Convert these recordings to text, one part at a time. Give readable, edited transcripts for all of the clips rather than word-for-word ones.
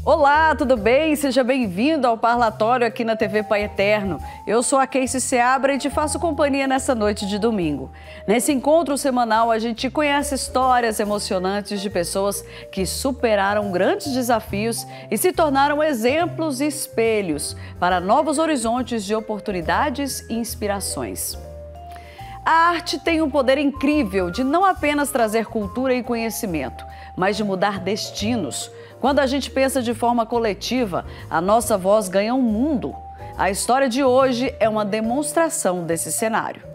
Olá, tudo bem? Seja bem-vindo ao Parlatório aqui na TV Pai Eterno. Eu sou a Casey Seabra e te faço companhia nessa noite de domingo. Nesse encontro semanal, a gente conhece histórias emocionantes de pessoas que superaram grandes desafios e se tornaram exemplos e espelhos para novos horizontes de oportunidades e inspirações. A arte tem um poder incrível de não apenas trazer cultura e conhecimento, mas de mudar destinos. Quando a gente pensa de forma coletiva, a nossa voz ganha um mundo. A história de hoje é uma demonstração desse cenário.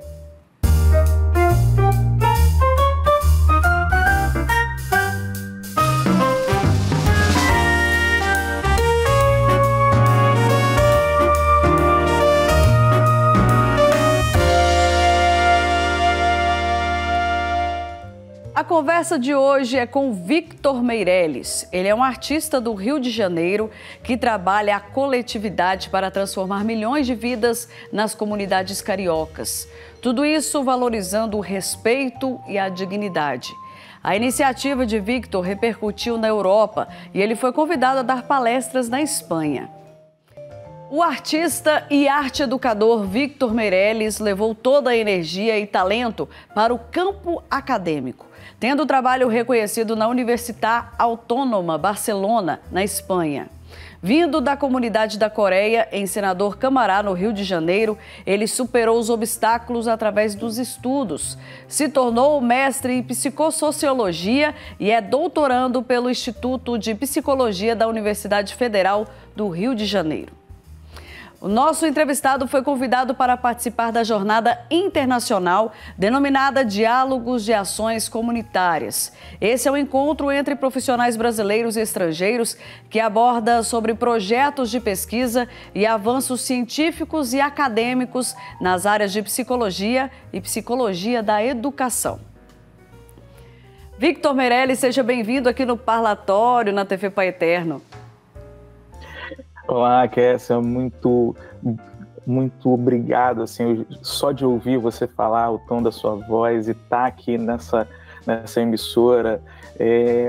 A conversa de hoje é com Victor Meirelles. Ele é um artista do Rio de Janeiro que trabalha a coletividade para transformar milhões de vidas nas comunidades cariocas. Tudo isso valorizando o respeito e a dignidade. A iniciativa de Victor repercutiu na Europa e ele foi convidado a dar palestras na Espanha. O artista e arte-educador Victor Meirelles levou toda a energia e talento para o campo acadêmico, tendo o trabalho reconhecido na Universitat Autònoma Barcelona, na Espanha. Vindo da comunidade da Coreia, em Senador Camará, no Rio de Janeiro, ele superou os obstáculos através dos estudos. Se tornou mestre em psicossociologia e é doutorando pelo Instituto de Psicologia da Universidade Federal do Rio de Janeiro. O nosso entrevistado foi convidado para participar da jornada internacional denominada Diálogos de Ações Comunitárias. Esse é um encontro entre profissionais brasileiros e estrangeiros que aborda sobre projetos de pesquisa e avanços científicos e acadêmicos nas áreas de psicologia e psicologia da educação. Victor Meirelles, seja bem-vindo aqui no Parlatório, na TV Pai Eterno. Olá, Kessia, muito obrigado, assim, só de ouvir você falar, o tom da sua voz e estar aqui nessa emissora,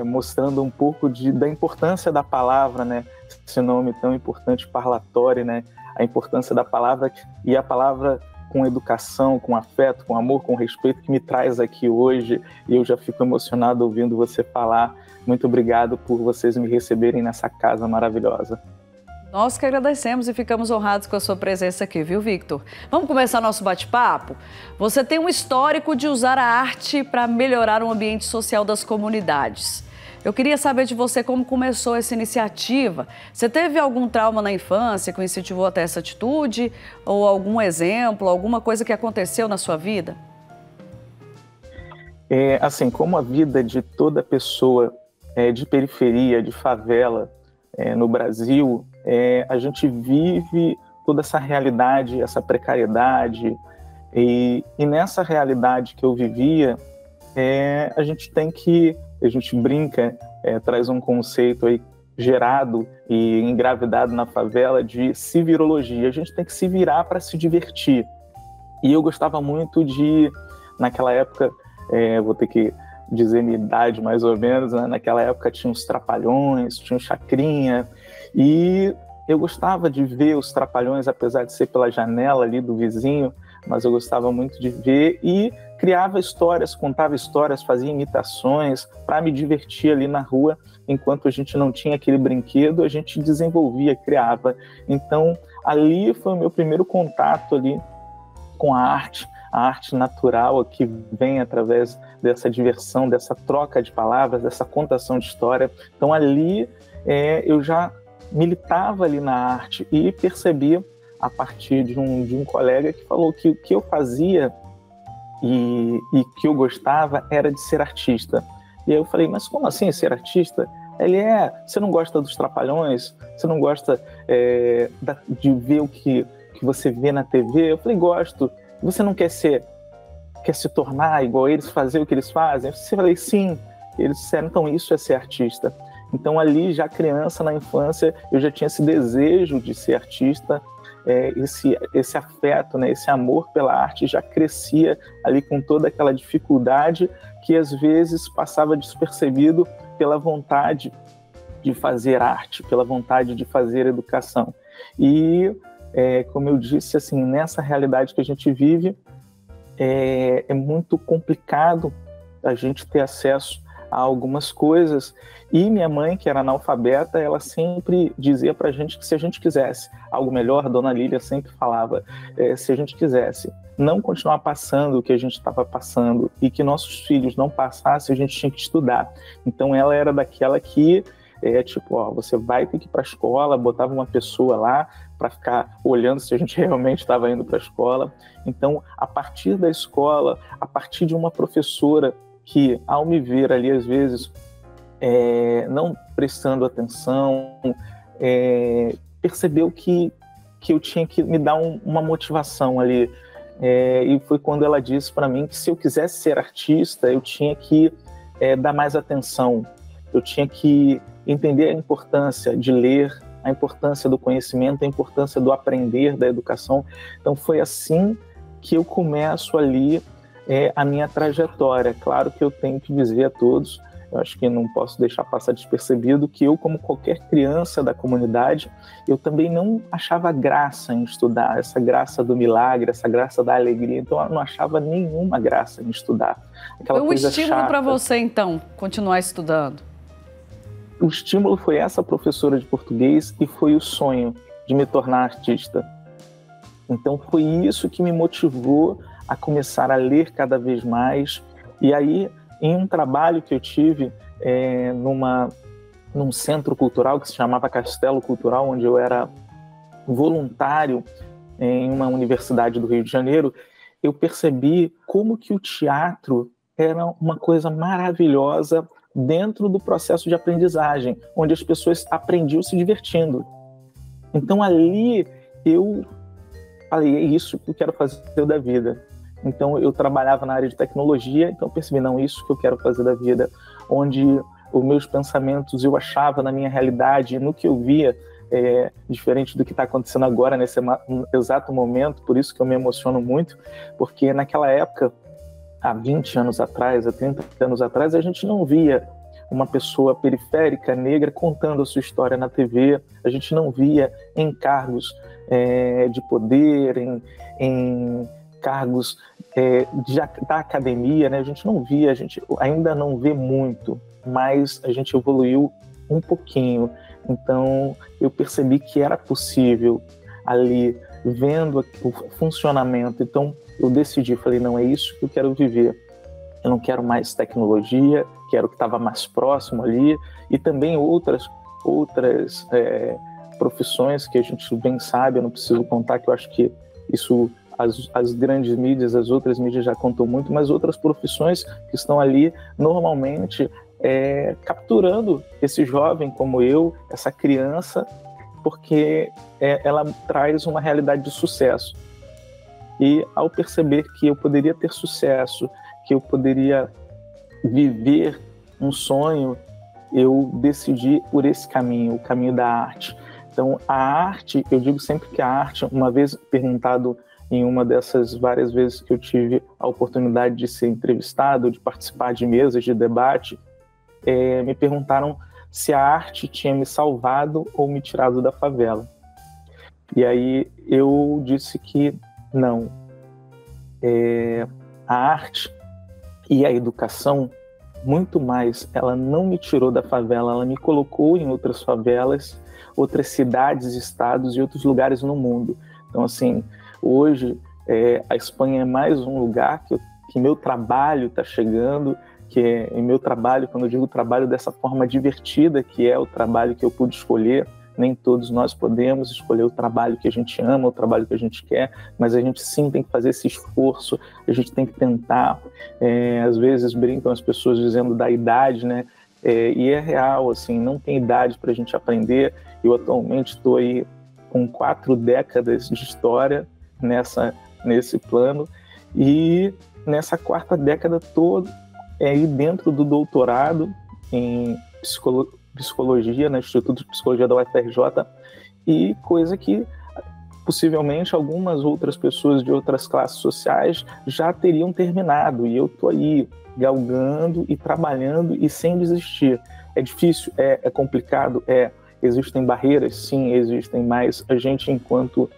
mostrando um pouco da importância da palavra, né? Esse nome tão importante, parlatório, né? A importância da palavra e a palavra com educação, com afeto, com amor, com respeito que me traz aqui hoje, e eu já fico emocionado ouvindo você falar. Muito obrigado por vocês me receberem nessa casa maravilhosa. Nós que agradecemos e ficamos honrados com a sua presença aqui, viu, Victor? Vamos começar nosso bate-papo? Você tem um histórico de usar a arte para melhorar o ambiente social das comunidades. Eu queria saber de você como começou essa iniciativa. Você teve algum trauma na infância que o incentivou até essa atitude? Ou algum exemplo, alguma coisa que aconteceu na sua vida? Assim, como a vida de toda pessoa de periferia, de favela, no Brasil, a gente vive toda essa realidade, essa precariedade, e nessa realidade que eu vivia, a gente brinca, traz um conceito aí gerado e engravidado na favela de civirologia. A gente tem que se virar para se divertir. E eu gostava muito naquela época, vou ter que dizer minha idade mais ou menos, né? Naquela época tinha os Trapalhões, tinha o Chacrinha, e eu gostava de ver os Trapalhões, apesar de ser pela janela ali do vizinho, mas eu gostava muito de ver e criava histórias, contava histórias, fazia imitações para me divertir ali na rua. Enquanto a gente não tinha aquele brinquedo, a gente desenvolvia, criava. Então ali foi o meu primeiro contato ali com a arte natural que vem através dessa diversão, dessa troca de palavras, dessa contação de história. Então ali eu já militava ali na arte e percebia a partir de um colega que falou que o que eu fazia e que eu gostava era de ser artista. E aí eu falei, mas como assim ser artista? Ele você não gosta dos Trapalhões? Você não gosta de ver o que você vê na TV? Eu falei, gosto. Você não quer se tornar igual eles, fazer o que eles fazem? Eu falei, sim. Eles disseram, então isso é ser artista. Então ali, já criança, na infância, eu já tinha esse desejo de ser artista, esse afeto, né, esse amor pela arte já crescia ali com toda aquela dificuldade que às vezes passava despercebido pela vontade de fazer arte, pela vontade de fazer educação. E, como eu disse, assim, nessa realidade que a gente vive, é muito complicado a gente ter acesso a algumas coisas. E minha mãe, que era analfabeta, ela sempre dizia pra gente que se a gente quisesse algo melhor, a dona Lília sempre falava, se a gente quisesse não continuar passando o que a gente estava passando e que nossos filhos não passassem, a gente tinha que estudar. Então ela era daquela que você vai ter que ir para a escola, botava uma pessoa lá para ficar olhando se a gente realmente estava indo para a escola. Então, a partir da escola, a partir de uma professora que, ao me ver ali, às vezes, não prestando atenção, percebeu que eu tinha que me dar uma motivação ali. E foi quando ela disse para mim que se eu quisesse ser artista, eu tinha que dar mais atenção, eu tinha que entender a importância de ler, a importância do conhecimento, a importância do aprender, da educação. Então foi assim que eu começo ali a minha trajetória. Claro que eu tenho que dizer a todos, eu acho que não posso deixar passar despercebido, que eu, como qualquer criança da comunidade, eu também não achava graça em estudar, essa graça do milagre, essa graça da alegria. Então eu não achava nenhuma graça em estudar. Foi um estímulo para você, então, continuar estudando? O estímulo foi essa professora de português e foi o sonho de me tornar artista. Então foi isso que me motivou a começar a ler cada vez mais. E aí, em um trabalho que eu tive num centro cultural que se chamava Castelo Cultural, onde eu era voluntário em uma universidade do Rio de Janeiro, eu percebi como que o teatro era uma coisa maravilhosa dentro do processo de aprendizagem, onde as pessoas aprendiam se divertindo. Então ali eu falei, é isso que eu quero fazer da vida. Então eu trabalhava na área de tecnologia, então eu percebi, não, isso que eu quero fazer da vida, onde os meus pensamentos eu achava na minha realidade, no que eu via, diferente do que está acontecendo agora, nesse exato momento, por isso que eu me emociono muito, porque naquela época, há 20 anos atrás, há 30 anos atrás, a gente não via uma pessoa periférica, negra, contando a sua história na TV, a gente não via em cargos de poder, em cargos da academia, né? A gente não via, a gente ainda não vê muito, mas a gente evoluiu um pouquinho. Então eu percebi que era possível ali, vendo o funcionamento. Então eu decidi, falei, não, é isso que eu quero viver. Eu não quero mais tecnologia, quero o que estava mais próximo ali, e também outras profissões que a gente bem sabe, eu não preciso contar, que eu acho que isso as grandes mídias, as outras mídias já contam muito, mas outras profissões que estão ali normalmente capturando esse jovem como eu, essa criança, porque ela traz uma realidade de sucesso. E ao perceber que eu poderia ter sucesso, que eu poderia viver um sonho, eu decidi por esse caminho, o caminho da arte. Então, a arte, eu digo sempre que a arte, uma vez perguntado em uma dessas várias vezes que eu tive a oportunidade de ser entrevistado, de participar de mesas de debate, me perguntaram se a arte tinha me salvado ou me tirado da favela. E aí eu disse que não. A arte e a educação, muito mais, ela não me tirou da favela, ela me colocou em outras favelas, outras cidades, estados e outros lugares no mundo. Então, assim, hoje a Espanha é mais um lugar que meu trabalho está chegando, que é meu trabalho, quando eu digo trabalho dessa forma divertida, que é o trabalho que eu pude escolher. Nem todos nós podemos escolher o trabalho que a gente ama, o trabalho que a gente quer, mas a gente sim tem que fazer esse esforço, a gente tem que tentar. Às vezes brincam as pessoas dizendo da idade, né? E é real, assim, não tem idade para a gente aprender. Eu atualmente estou aí com 4 décadas de história nesse plano, e nessa 4ª década toda, aí dentro do doutorado em psicologia, no Instituto de Psicologia da UFRJ, e coisa que possivelmente algumas outras pessoas de outras classes sociais já teriam terminado, e eu estou aí galgando e trabalhando e sem desistir. É difícil, é complicado, existem barreiras, sim, existem, mas a gente, enquanto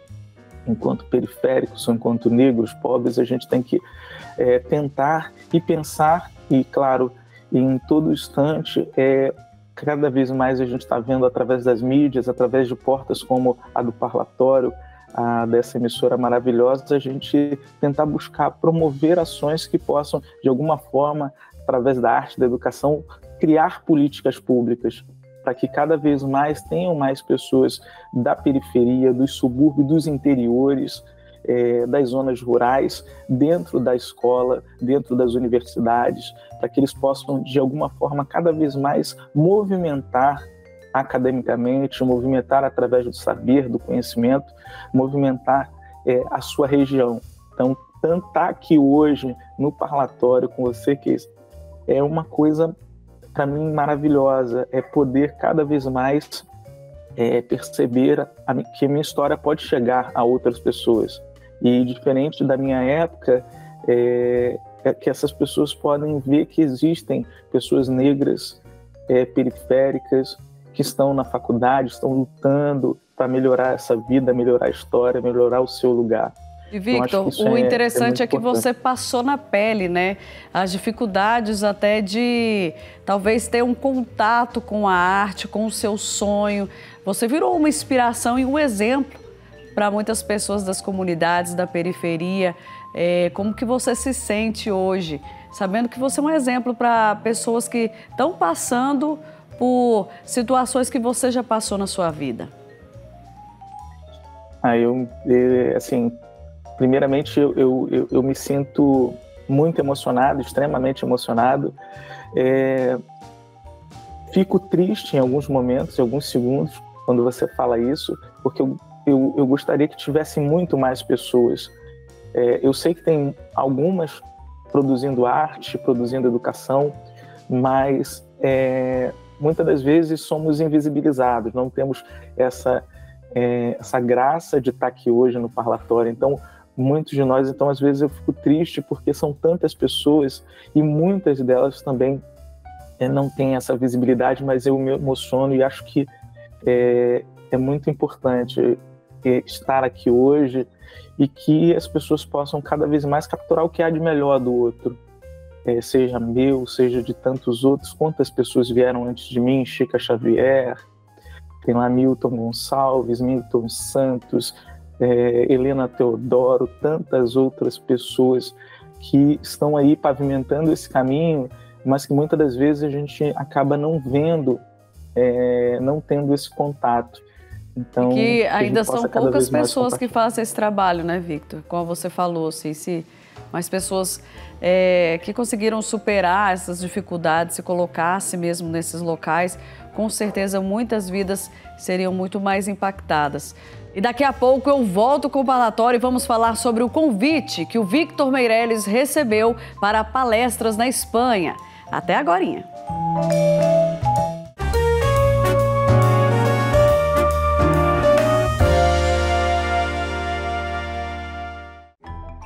periféricos, enquanto negros, pobres, a gente tem que tentar e pensar, e claro, em todo instante, cada vez mais a gente está vendo através das mídias, através de portas como a do Parlatório, dessa emissora maravilhosa, a gente tentar buscar promover ações que possam, de alguma forma, através da arte, da educação, criar políticas públicas para que cada vez mais tenham mais pessoas da periferia, dos subúrbios, dos interiores, das zonas rurais, dentro da escola, dentro das universidades, para que eles possam, de alguma forma, cada vez mais movimentar academicamente, movimentar através do saber, do conhecimento, movimentar a sua região. Então, estar aqui hoje no Parlatório com você, que é uma coisa, para mim, maravilhosa, é poder cada vez mais perceber que a minha história pode chegar a outras pessoas. E diferente da minha época, que essas pessoas podem ver que existem pessoas negras, periféricas, que estão na faculdade, estão lutando para melhorar essa vida, melhorar a história, melhorar o seu lugar. E, Victor, o interessante é que você passou na pele, né? As dificuldades até de talvez ter um contato com a arte, com o seu sonho. Você virou uma inspiração e um exemplo para muitas pessoas das comunidades, da periferia. Como que você se sente hoje, sabendo que você é um exemplo para pessoas que estão passando por situações que você já passou na sua vida? Primeiramente, eu me sinto muito emocionado, extremamente emocionado. Fico triste em alguns momentos, em alguns segundos, quando você fala isso, porque eu gostaria que tivesse muito mais pessoas. Eu sei que tem algumas produzindo arte, produzindo educação, mas muitas das vezes somos invisibilizados, não temos essa graça de estar aqui hoje no Parlatório. Então, muitos de nós, às vezes eu fico triste porque são tantas pessoas e muitas delas também não têm essa visibilidade, mas eu me emociono e acho que é muito importante estar aqui hoje e que as pessoas possam cada vez mais capturar o que há de melhor do outro, seja meu, seja de tantos outros. Quantas pessoas vieram antes de mim? Chica Xavier, tem lá Milton Gonçalves, Milton Santos, Helena Teodoro, tantas outras pessoas que estão aí pavimentando esse caminho, mas que muitas das vezes a gente acaba não vendo, não tendo esse contato. Então, que ainda são poucas pessoas que fazem esse trabalho, né, Victor? Como você falou, assim, mais pessoas que conseguiram superar essas dificuldades, se colocasse mesmo nesses locais, com certeza muitas vidas seriam muito mais impactadas. E daqui a pouco eu volto com o Parlatório e vamos falar sobre o convite que o Victor Meirelles recebeu para palestras na Espanha. Até agorinha.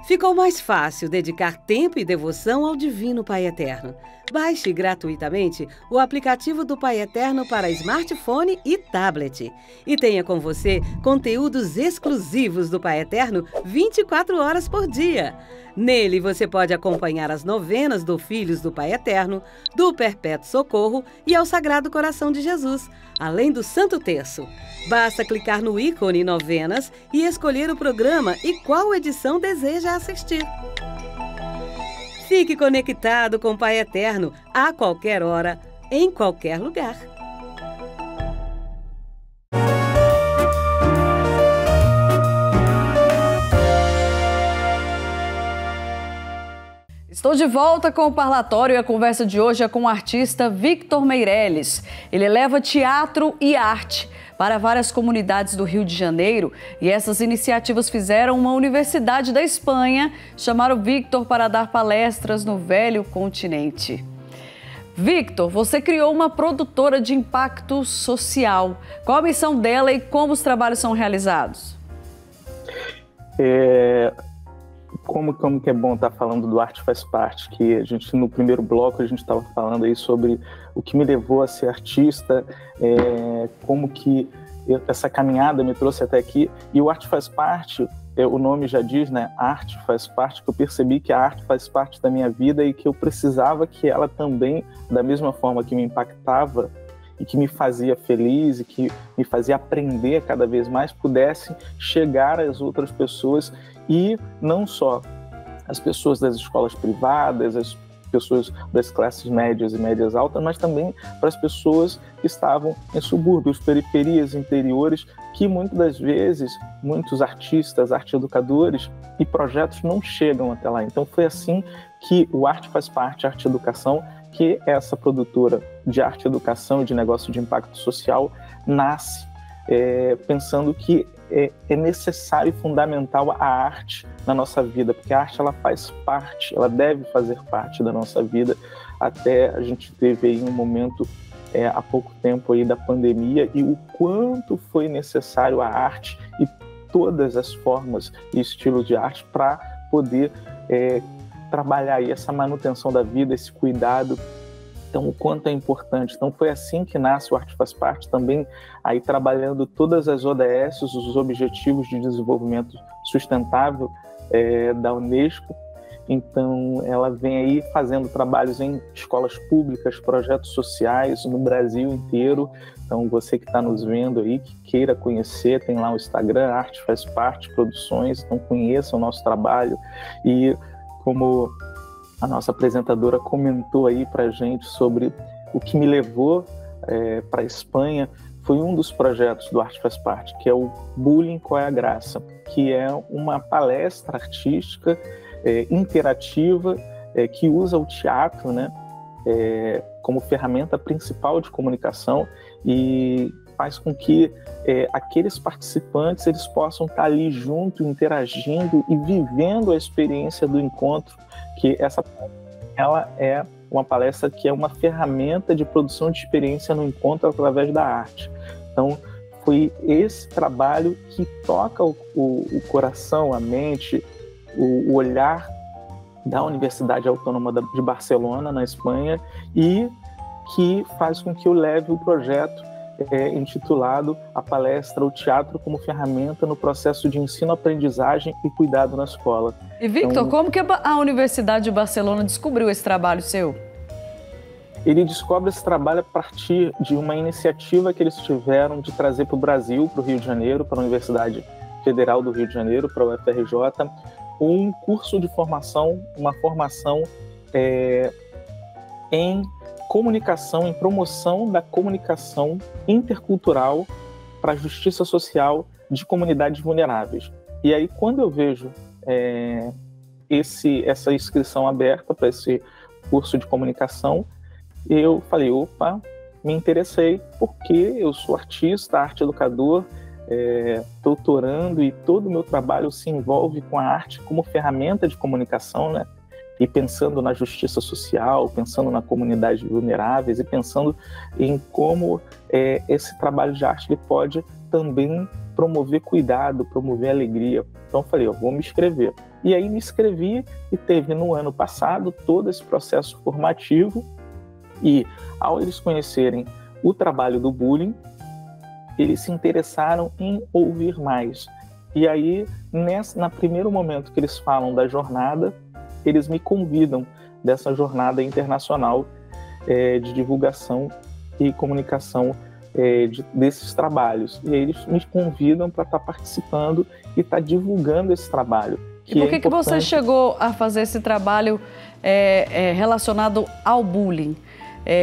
Ficou mais fácil dedicar tempo e devoção ao Divino Pai Eterno. Baixe gratuitamente o aplicativo do Pai Eterno para smartphone e tablet. E tenha com você conteúdos exclusivos do Pai Eterno 24 horas por dia. Nele você pode acompanhar as novenas do Filhos do Pai Eterno, do Perpétuo Socorro e ao Sagrado Coração de Jesus, além do Santo Terço. Basta clicar no ícone Novenas e escolher o programa e qual edição deseja assistir. Fique conectado com o Pai Eterno a qualquer hora, em qualquer lugar. Estou de volta com o Parlatório e a conversa de hoje é com o artista Victor Meirelles. Ele leva teatro e arte para várias comunidades do Rio de Janeiro e essas iniciativas fizeram uma universidade da Espanha chamar o Victor para dar palestras no velho continente. Victor, você criou uma produtora de impacto social. Qual a missão dela e como os trabalhos são realizados? Como que é bom estar falando do Arte Faz Parte, que a gente, no primeiro bloco, a gente estava falando aí sobre o que me levou a ser artista, como que essa caminhada me trouxe até aqui, e o Arte Faz Parte, o nome já diz, né, arte faz parte, que eu percebi que a arte faz parte da minha vida e que eu precisava que ela também, da mesma forma que me impactava e que me fazia feliz e que me fazia aprender cada vez mais, pudesse chegar às outras pessoas, e não só as pessoas das escolas privadas, as pessoas das classes médias e médias altas, mas também para as pessoas que estavam em subúrbios, periferias, interiores, que muitas das vezes, muitos artistas, arte-educadores e projetos não chegam até lá. Então foi assim que o Arte Faz Parte, Arte Educação, que é essa produtora de arte e educação e de negócio de impacto social, nasce pensando que é necessário e fundamental a arte na nossa vida, porque a arte ela faz parte, ela deve fazer parte da nossa vida. Até a gente teve aí um momento há pouco tempo aí da pandemia, e o quanto foi necessário a arte e todas as formas e estilos de arte para poder trabalhar aí essa manutenção da vida, esse cuidado. Então, o quanto é importante. Então, foi assim que nasce o Arte Faz Parte, também aí trabalhando todas as ODS, os Objetivos de Desenvolvimento Sustentável da Unesco. Então, ela vem aí fazendo trabalhos em escolas públicas, projetos sociais no Brasil inteiro. Então, você que está nos vendo aí, que queira conhecer, tem lá o Instagram, Arte Faz Parte Produções. Então, conheça o nosso trabalho. E como a nossa apresentadora comentou aí para a gente sobre o que me levou para a Espanha, foi um dos projetos do Arte Faz Parte, que é o Bullying Qual é a Graça, que é uma palestra artística interativa que usa o teatro, né, como ferramenta principal de comunicação, e faz com que aqueles participantes eles possam estar ali junto, interagindo e vivendo a experiência do encontro, que ela é uma palestra que é uma ferramenta de produção de experiência no encontro através da arte. Então, foi esse trabalho que toca o coração, a mente, o olhar da Universidade Autônoma de Barcelona, na Espanha, e que faz com que eu leve o projeto intitulado a palestra O Teatro como Ferramenta no Processo de Ensino-Aprendizagem e Cuidado na Escola. E Victor, então, como que a Universidade de Barcelona descobriu esse trabalho seu? Ele descobre esse trabalho a partir de uma iniciativa que eles tiveram de trazer para o Brasil, para o Rio de Janeiro, para a Universidade Federal do Rio de Janeiro, para a UFRJ, um curso de formação, uma formação em comunicação, em promoção da comunicação intercultural para a justiça social de comunidades vulneráveis. E aí, quando eu vejo essa inscrição aberta para esse curso de comunicação, eu falei, opa, me interessei, porque eu sou artista, arte-educador, doutorando, e todo o meu trabalho se envolve com a arte como ferramenta de comunicação, né? E pensando na justiça social, pensando na comunidade vulneráveis e pensando em como esse trabalho de arte ele pode também promover cuidado, promover alegria. Então eu falei, eu vou me inscrever. E aí me inscrevi e teve no ano passado todo esse processo formativo, e ao eles conhecerem o trabalho do bullying, eles se interessaram em ouvir mais. E aí, no primeiro momento que eles falam da jornada, eles me convidam dessa jornada internacional de divulgação e comunicação desses trabalhos. E aí eles me convidam para estar participando e estar divulgando esse trabalho. E por que você chegou a fazer esse trabalho relacionado ao bullying?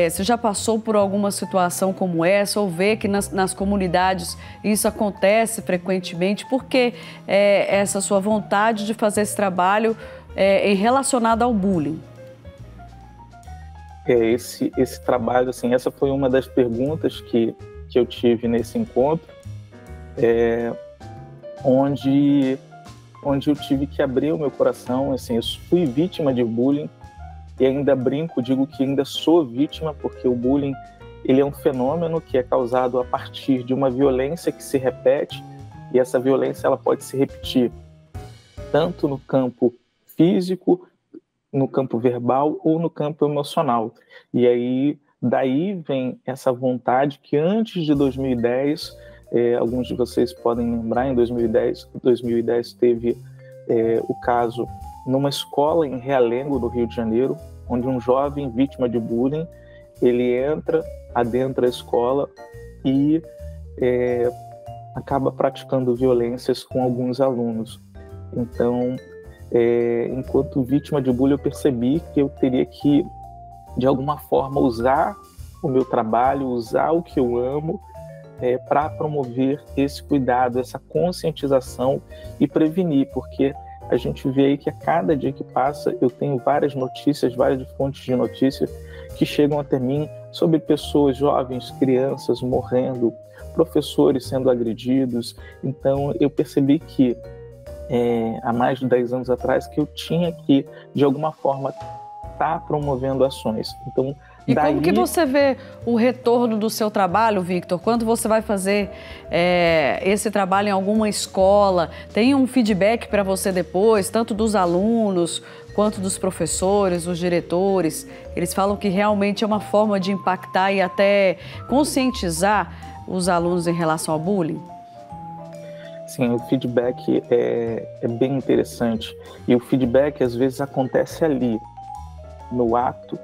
Você já passou por alguma situação como essa, ou vê que nas comunidades isso acontece frequentemente? Por que essa sua vontade de fazer esse trabalho relacionado ao bullying? Esse trabalho, assim, essa foi uma das perguntas que eu tive nesse encontro, onde eu tive que abrir o meu coração. Assim, eu fui vítima de bullying, e ainda brinco, digo que ainda sou vítima, porque o bullying ele é um fenômeno que é causado a partir de uma violência que se repete, e essa violência ela pode se repetir tanto no campo físico, no campo verbal ou no campo emocional. E aí, daí vem essa vontade que antes de 2010, alguns de vocês podem lembrar, em 2010 teve o caso numa escola em Realengo, no Rio de Janeiro, onde um jovem vítima de bullying, ele adentra a escola e acaba praticando violências com alguns alunos. Então, enquanto vítima de bullying, eu percebi que eu teria que, de alguma forma, usar o meu trabalho, usar o que eu amo, para promover esse cuidado, essa conscientização e prevenir, porque a gente vê aí que a cada dia que passa eu tenho várias notícias, várias fontes de notícias que chegam até mim sobre pessoas jovens, crianças morrendo, professores sendo agredidos. Então eu percebi que há mais de 10 anos atrás que eu tinha que, de alguma forma, estar promovendo ações. Então, e como que você vê o retorno do seu trabalho, Victor? Quando você vai fazer esse trabalho em alguma escola, tem um feedback para você depois, tanto dos alunos quanto dos professores, dos diretores? Eles falam que realmente é uma forma de impactar e até conscientizar os alunos em relação ao bullying? Sim, o feedback é bem interessante. E o feedback, às vezes, acontece ali, no ato,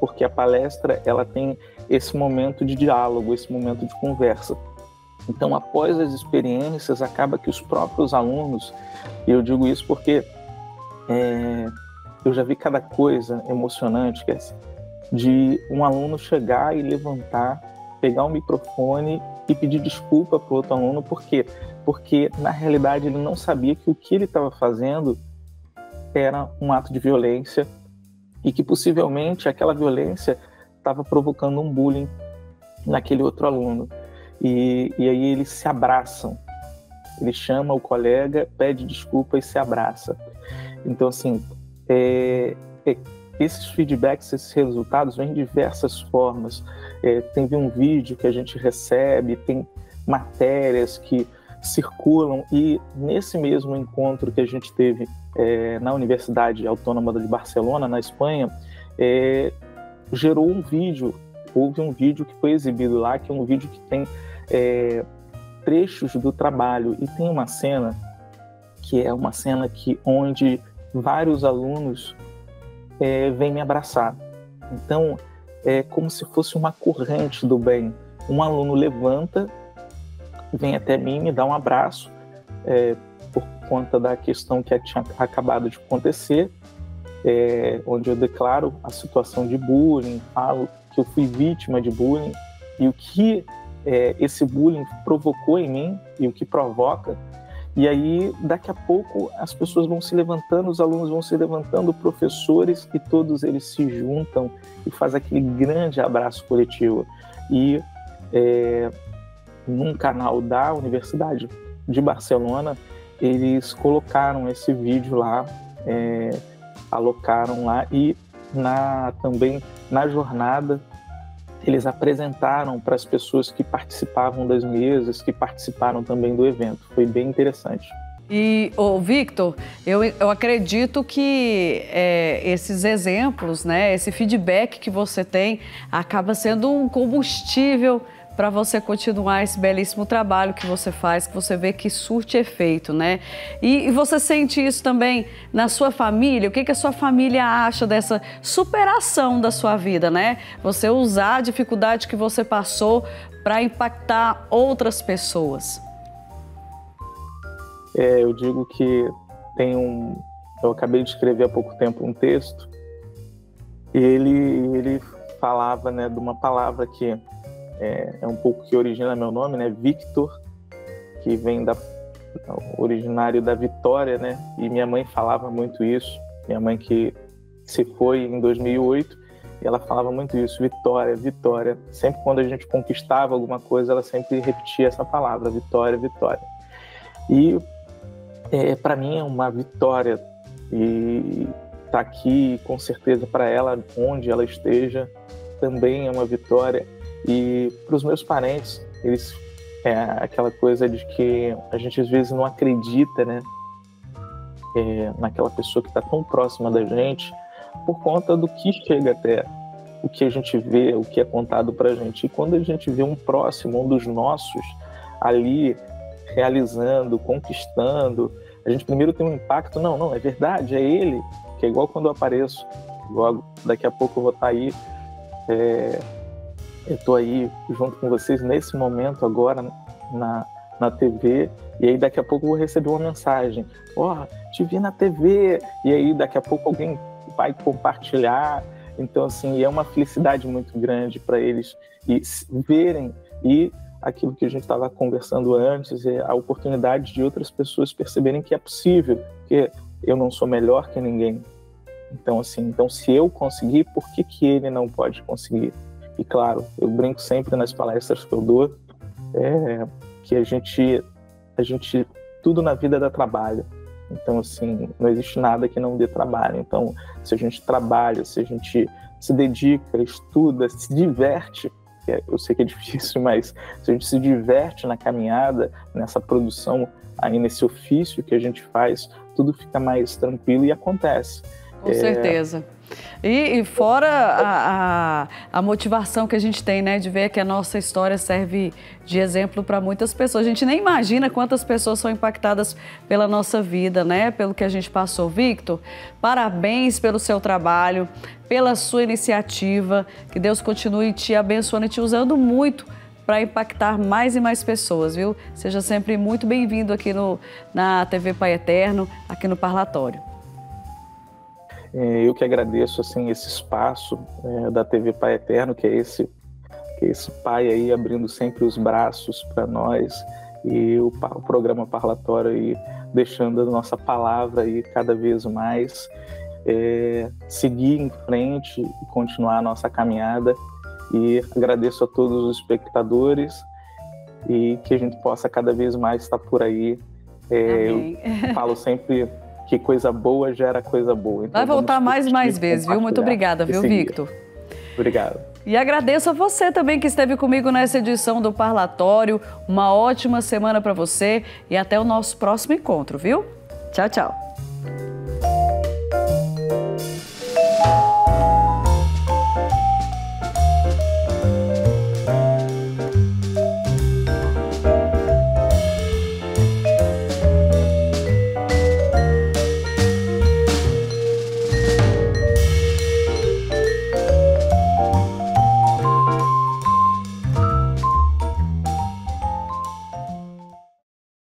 porque a palestra ela tem esse momento de diálogo, esse momento de conversa. Então, após as experiências, acaba que os próprios alunos, e eu digo isso porque eu já vi cada coisa emocionante, de um aluno chegar e levantar, pegar o microfone e pedir desculpa para o outro aluno. Por quê? Porque, na realidade, ele não sabia que o que ele estava fazendo era um ato de violência e que, possivelmente, aquela violência estava provocando um bullying naquele outro aluno. E aí eles se abraçam. Ele chama o colega, pede desculpa e se abraça. Então, assim, esses feedbacks, esses resultados vêm de diversas formas. Tem um vídeo que a gente recebe, tem matérias que circulam, e nesse mesmo encontro que a gente teve na Universidade Autônoma de Barcelona, na Espanha, gerou um vídeo, houve um vídeo que foi exibido lá, que é um vídeo que tem trechos do trabalho, e tem uma cena que é uma cena onde vários alunos vêm me abraçar. Então, é como se fosse uma corrente do bem. Um aluno levanta, vem até mim, me dá um abraço, por conta da questão que tinha acabado de acontecer, onde eu declaro a situação de bullying, falo que eu fui vítima de bullying e o que esse bullying provocou em mim e o que provoca. E aí, daqui a pouco, as pessoas vão se levantando, os alunos vão se levantando, professores, e todos eles se juntam e fazem aquele grande abraço coletivo. E num canal da Universidade de Barcelona, eles colocaram esse vídeo lá, alocaram lá, e também na jornada eles apresentaram para as pessoas que participavam das mesas, que participaram também do evento. Foi bem interessante. E, Victor, eu acredito que esses exemplos, né, esse feedback que você tem, acaba sendo um combustível para você continuar esse belíssimo trabalho que você faz, que você vê que surte efeito, né? E você sente isso também na sua família? O que a sua família acha dessa superação da sua vida, né? Você usar a dificuldade que você passou para impactar outras pessoas. Eu digo que eu acabei de escrever há pouco tempo um texto, e ele falava, né, de uma palavra que é um pouco que origina meu nome, né, Victor, que vem originário da vitória, né, e minha mãe falava muito isso, minha mãe que se foi em 2008, e ela falava muito isso, vitória, vitória. Sempre quando a gente conquistava alguma coisa, ela sempre repetia essa palavra, vitória, vitória. E para mim é uma vitória, e estar aqui, com certeza, para ela, onde ela esteja, também é uma vitória. E para os meus parentes, aquela coisa de que a gente às vezes não acredita, né? naquela pessoa que está tão próxima da gente, por conta do que chega até o que a gente vê, o que é contado para a gente. E quando a gente vê um próximo, um dos nossos, ali realizando, conquistando, a gente primeiro tem um impacto, não, é verdade, é ele, que é igual quando eu apareço, logo daqui a pouco eu vou estar aí, eu estou aí junto com vocês nesse momento agora na TV, e aí daqui a pouco eu vou receber uma mensagem, te vi na TV, e aí daqui a pouco alguém vai compartilhar. Então, assim, é uma felicidade muito grande para eles verem, e aquilo que a gente estava conversando antes, é a oportunidade de outras pessoas perceberem que é possível, que eu não sou melhor que ninguém. Então, assim, se eu conseguir, por que ele não pode conseguir? E, claro, eu brinco sempre nas palestras que eu dou, que a gente, tudo na vida dá trabalho. Então, assim, não existe nada que não dê trabalho. Então, se a gente trabalha, se a gente se dedica, estuda, se diverte, eu sei que é difícil, mas se a gente se diverte na caminhada, nessa produção, aí nesse ofício que a gente faz, tudo fica mais tranquilo e acontece. Com certeza. E fora a motivação que a gente tem, né, de ver que a nossa história serve de exemplo para muitas pessoas. A gente nem imagina quantas pessoas são impactadas pela nossa vida, né, pelo que a gente passou. Victor, parabéns pelo seu trabalho, pela sua iniciativa. Que Deus continue te abençoando e te usando muito para impactar mais e mais pessoas, viu? Seja sempre muito bem-vindo aqui na TV Pai Eterno, aqui no Parlatório. Eu que agradeço, assim, esse espaço da TV Pai Eterno, que é esse pai aí abrindo sempre os braços para nós, e o programa Parlatório aí deixando a nossa palavra aí cada vez mais, seguir em frente e continuar a nossa caminhada. E agradeço a todos os espectadores e que a gente possa cada vez mais estar por aí. Eu falo sempre que coisa boa gera coisa boa. Então, vai voltar mais vezes, viu? Muito obrigada, viu, Victor? Obrigado. E agradeço a você também que esteve comigo nessa edição do Parlatório. Uma ótima semana para você e até o nosso próximo encontro, viu? Tchau, tchau.